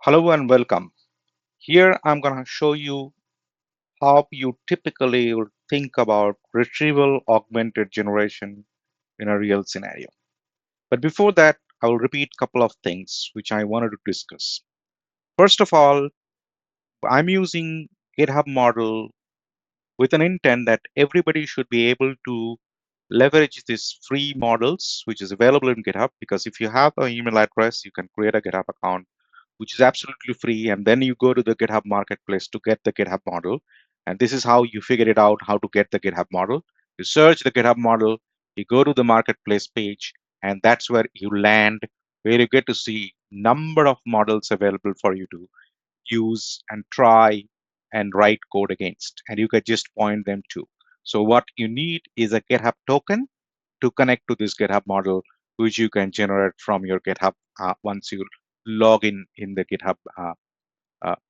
Hello and welcome. Here I'm going to show you how you typically would think about retrieval augmented generation in a real scenario. But before that, I will repeat a couple of things which I wanted to discuss. First of all, I'm using GitHub Model with an intent that everybody should be able to leverage these free models, which is available in GitHub, because if you have an email address, you can create a GitHub account which is absolutely free. And then you go to the GitHub marketplace to get the GitHub model. And this is how you figure it out, how to get the GitHub model. You search the GitHub model, you go to the marketplace page, and that's where you land, where you get to see number of models available for you to use and try and write code against. And you can just point them to. So what you need is a GitHub token to connect to this GitHub model, which you can generate from your GitHub once you log in the GitHub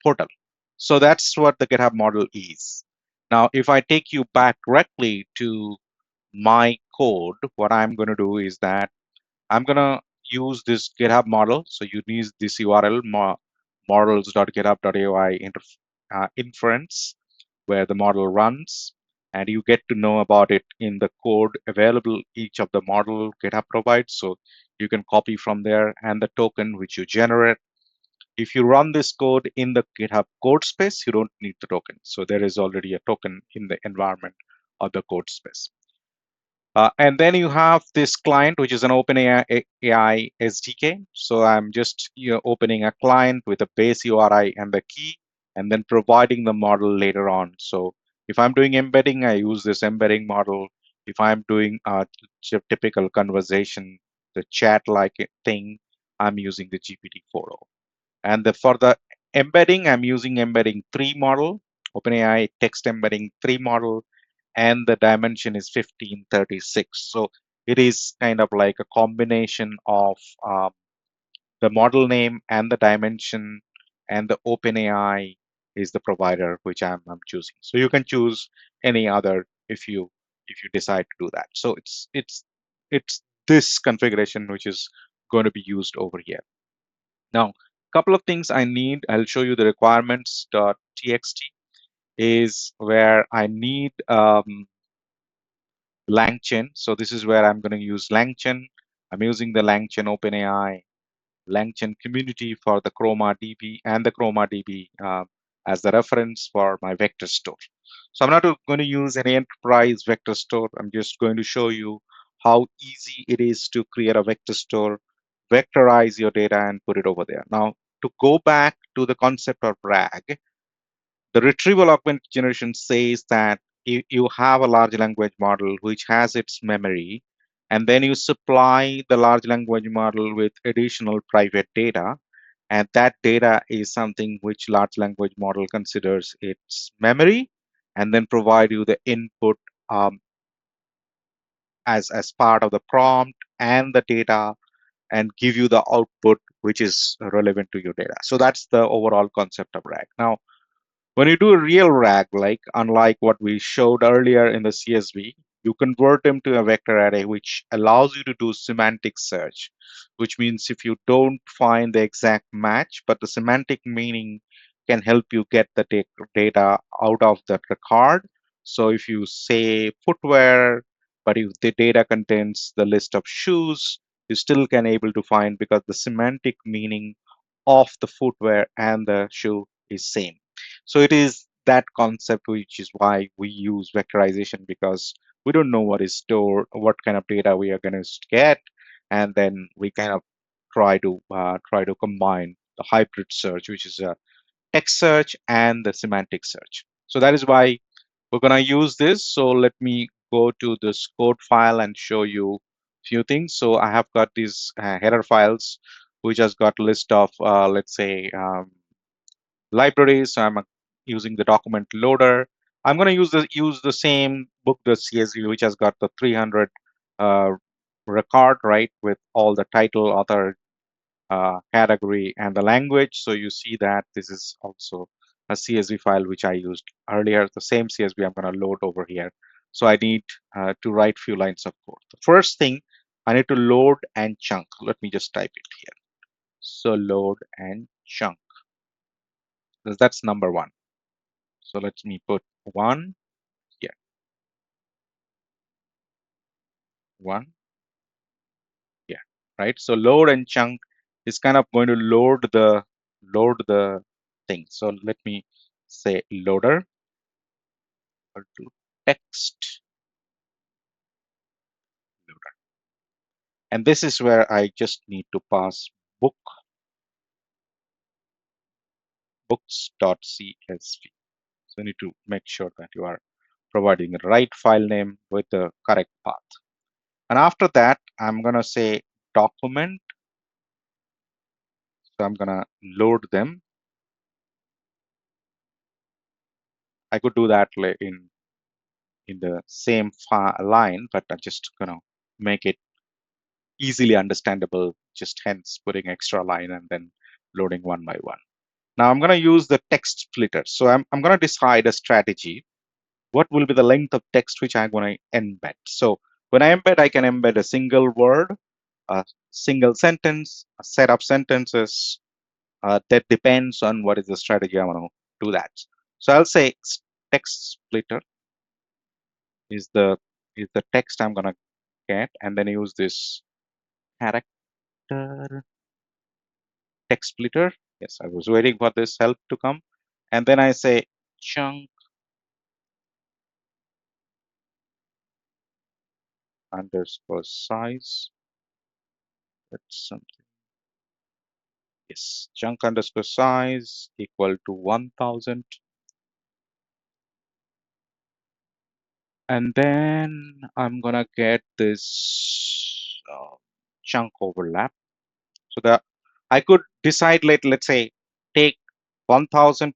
portal. So that's what the GitHub model is. Now, if I take you back directly to my code, what I'm going to do is that I'm going to use this GitHub model. So you need this URL, models.github.ai inference, where the model runs, and you get to know about it in the code available each of the model GitHub provides. So you can copy from there, and the token which you generate. If you run this code in the GitHub code space, you don't need the token. So there is already a token in the environment of the code space. And then you have this client, which is an OpenAI SDK. So I'm just opening a client with a base URI and the key, and then providing the model later on. So if I'm doing embedding, I use this embedding model. If I'm doing a typical conversation, the chat-like thing, I'm using the GPT-4o. And for the embedding, I'm using embedding 3 model, OpenAI text embedding 3 model, and the dimension is 1536. So it is kind of like a combination of the model name and the dimension, and the OpenAI is the provider which I'm choosing. So you can choose any other if you decide to do that. So it's this configuration which is going to be used over here. Now, a couple of things I need. I'll show you the requirements.txt is where I need Langchain. So this is where I'm going to use Langchain. I'm using the Langchain OpenAI Langchain community for the Chroma DB and the Chroma DB as the reference for my vector store. So I'm not going to use any enterprise vector store. I'm just going to show you how easy it is to create a vector store, vectorize your data, and put it over there. Now, to go back to the concept of RAG, the retrieval augmented generation says that you have a large language model which has its memory, and then you supply the large language model with additional private data, and that data is something which large language model considers its memory, and then provide you the input as part of the prompt and the data, and give you the output which is relevant to your data. So that's the overall concept of RAG. Now, when you do a real RAG, like unlike what we showed earlier in the CSV, you convert them to a vector array, which allows you to do semantic search, which means if you don't find the exact match, but the semantic meaning can help you get the data out of the record. So if you say footwear, but if the data contains the list of shoes, you still can able to find, because the semantic meaning of the footwear and the shoe is same. So it is that concept, which is why we use vectorization, because we don't know what is stored, what kind of data we are going to get, and then we kind of try to combine the hybrid search, which is a text search and the semantic search. So that is why we're going to use this. So let me go to this code file and show you a few things. So I have got these header files, which has got a list of, let's say, libraries. So I'm using the document loader. I'm going to use the same book, the CSV, which has got the 300 record, right, with all the title, author, category, and the language. So you see that this is also a CSV file which I used earlier. The same CSV I'm going to load over here. So I need to write few lines of code. The first thing, I need to load and chunk. Let me just type it here. So load and chunk. That's number one. So let me put one here, one here, right? So load and chunk is kind of going to load the thing. So let me say loader or to text loader. And this is where I just need to pass books.csv. So you need to make sure that you are providing the right file name with the correct path. And after that, I'm going to say document. So I'm going to load them. I could do that in the same line, but I'm just going to make it easily understandable, just hence putting extra line and then loading one by one. Now I'm going to use the text splitter. So I'm going to decide a strategy. What will be the length of text which I'm going to embed? So when I embed, I can embed a single word, a single sentence, a set of sentences. That depends on what is the strategy I want to do that. So I'll say text splitter is the text I'm going to get, and then use this character text splitter. Yes, I was waiting for this help to come. And then I say chunk underscore size. That's something. Yes, chunk underscore size equal to 1000. And then I'm gonna get this chunk overlap. So that I could decide, let's say, take 1000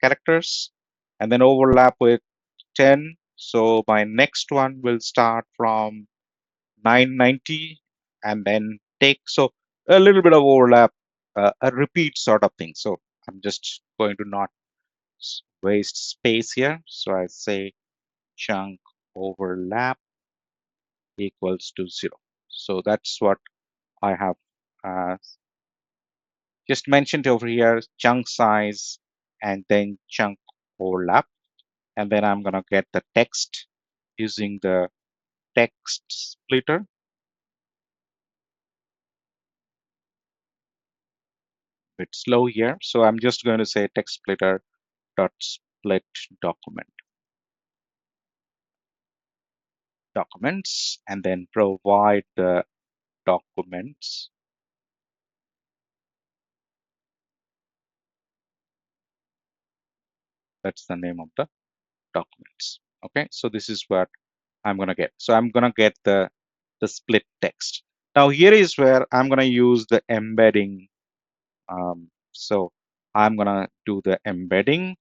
characters and then overlap with 10. So my next one will start from 990 and then take, so a little bit of overlap, a repeat sort of thing. So I'm just going to not waste space here. So I say chunk overlap equals to 0. So that's what I have uh, just mentioned over here, chunk size and then chunk overlap. And then I'm going to get the text using the text splitter. It's slow here. So I'm just going to say text splitter dot split documents and then provide the documents. That's the name of the documents. Okay, so this is what I'm going to get. So I'm going to get the split text. Now here is where I'm going to use the embedding. So I'm going to do the embedding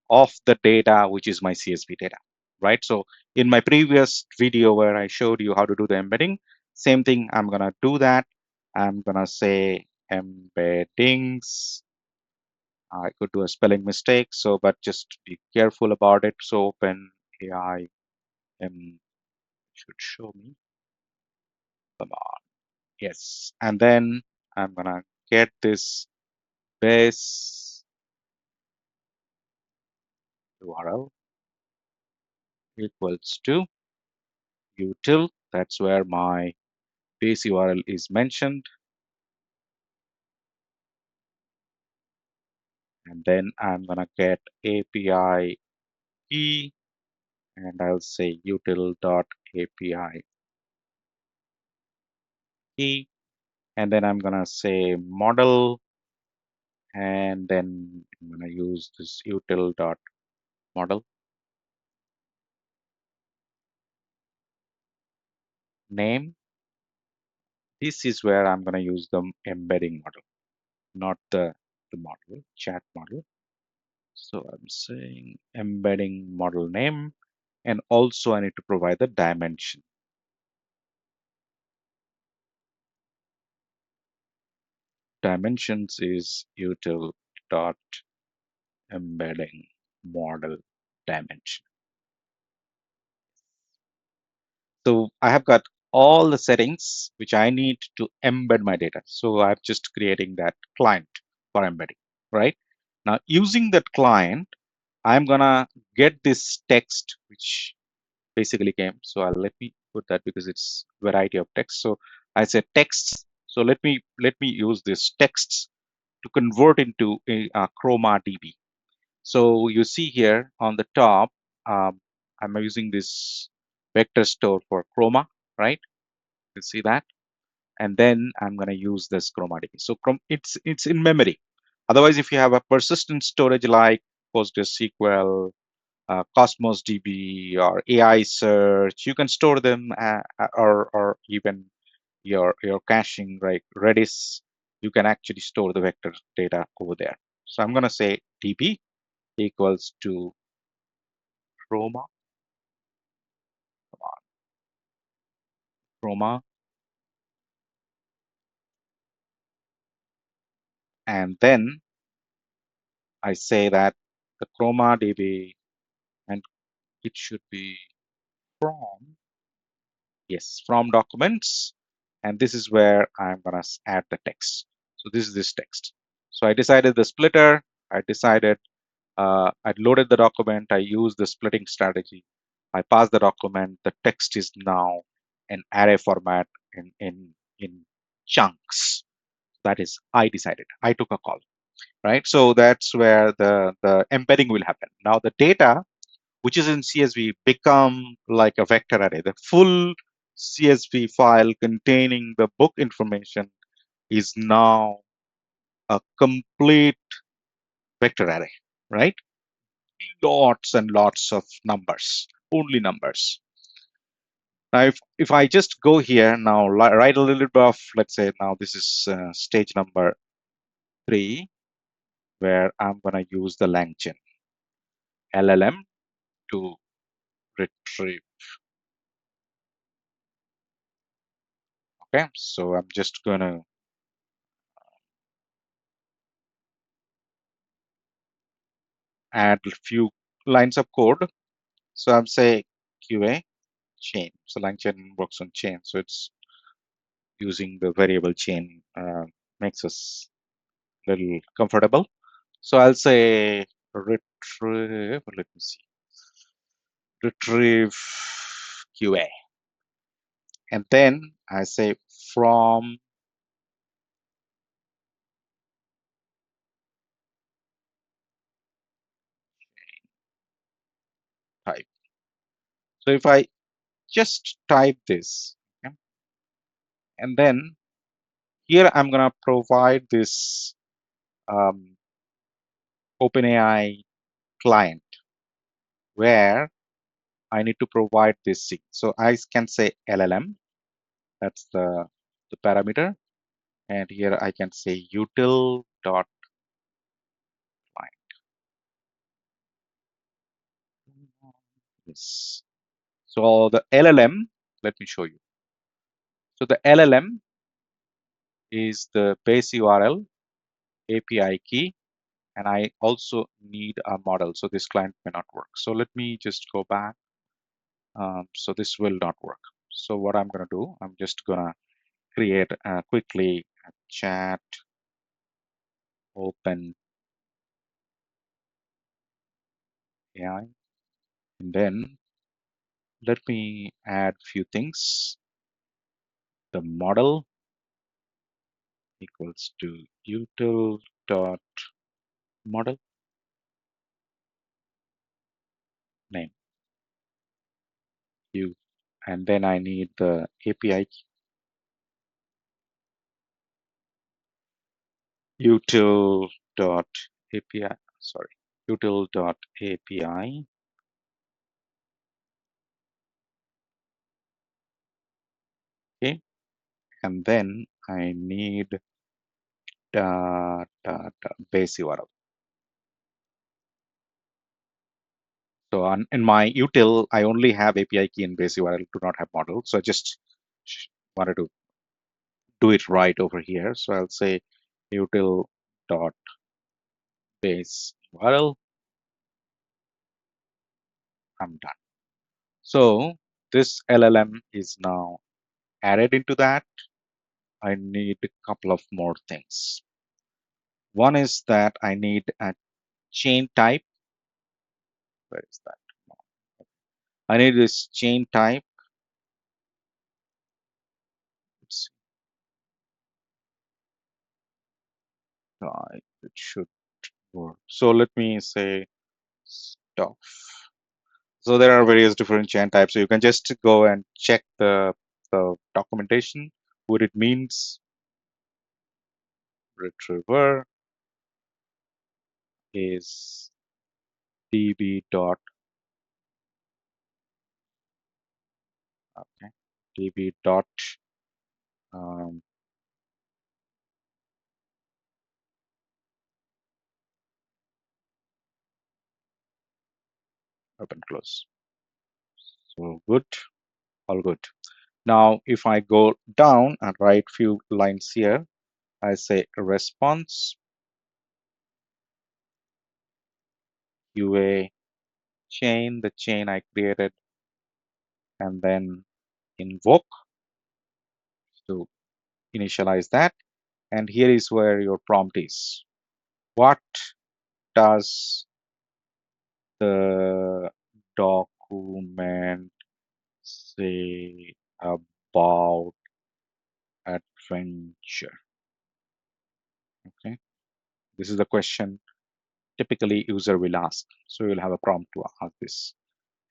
of the data, which is my CSV data, right? So in my previous video where I showed you how to do the embedding, same thing, I'm going to do that. I'm going to say embeddings. I could do a spelling mistake, so but just be careful about it. So open AI should show me. Come on. Yes. And then I'm going to get this base URL equals to util. That's where my base URL is mentioned. And then I'm going to get API key and I'll say util.api key. And then I'm going to say model. And then I'm going to use this util.model name. This is where I'm going to use the embedding model, not the model, chat model. So I'm saying embedding model name, and also I need to provide the dimension. Dimensions is util dot embedding model dimension. So I have got all the settings which I need to embed my data. So I'm just creating that client for embedding, right? Now, using that client, I'm gonna get this text, which basically came. So let me put that because it's variety of text. So I said texts. So let me use this texts to convert into a Chroma DB. So you see here on the top, I'm using this vector store for Chroma, right? You see that, and then I'm going to use this Chroma DB. So it's in memory. Otherwise, if you have a persistent storage like PostgreSQL, Cosmos DB, or AI search, you can store them, or even your caching, like Redis, you can actually store the vector data over there. So I'm going to say DB equals to Chroma, Chroma, and then I say that the Chroma DB, and it should be from, yes, from documents, and this is where I'm gonna add the text. So this is this text. So I decided the splitter. I decided I loaded the document. I used the splitting strategy. I passed the document. The text is now an array format in chunks. That is, I decided. I took a call, right? So that's where the embedding will happen. Now the data, which is in CSV, become like a vector array. The full CSV file containing the book information is now a complete vector array, right? Lots and lots of numbers, only numbers. Now, if I just go here now, write a little bit of, let's say now this is stage number 3, where I'm going to use the Langchain LLM to retrieve. Okay, so I'm just going to add a few lines of code. So I'm say QA chain. So Langchain works on chain, so it's using the variable chain, makes us a little comfortable. So I'll say retrieve. Let me see. Retrieve QA, and then I say from type. So if I just type this, okay, and then here I'm gonna provide this OpenAI client where I need to provide this thing. So I can say LLM, that's the parameter, and here I can say util dot client. Yes. So the LLM, let me show you. So the LLM is the base URL, API key, and I also need a model. So this client may not work. So let me just go back. So this will not work. So what I'm going to do, I'm just going to create quickly a chat open AI, and then let me add few things. The model equals to util dot model name you, and then I need the API util dot API, sorry, util dot API. Okay, and then I need base URL. So in my util, I only have API key and base URL, do not have model. So I just wanted to do it right over here. So I'll say util dot base URL. I'm done. So this LLM is now added into that. I need a couple of more things. One is that I need chain type. Where is that? I need this chain type. Let's see. It should work. So let me say stuff. So there are various different chain types. So you can just go and check the documentation, what it means. Retriever is db dot, okay, db dot um, open close. So good, all good. Now if I go down and write few lines here, I say response UA chain, the chain I created, and then invoke to initialize that. And here is where your prompt is. What does the document say about adventure? Okay, this is the question typically user will ask. So you'll have a prompt to ask this.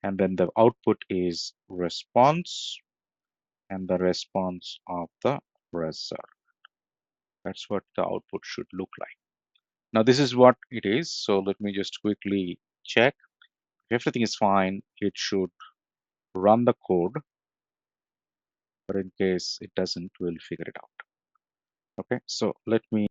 And then the output is response and the response of the result. That's what the output should look like. Now this is what it is. So let me just quickly check. If everything is fine, it should run the code. But in case it doesn't, we'll figure it out. Okay, so let me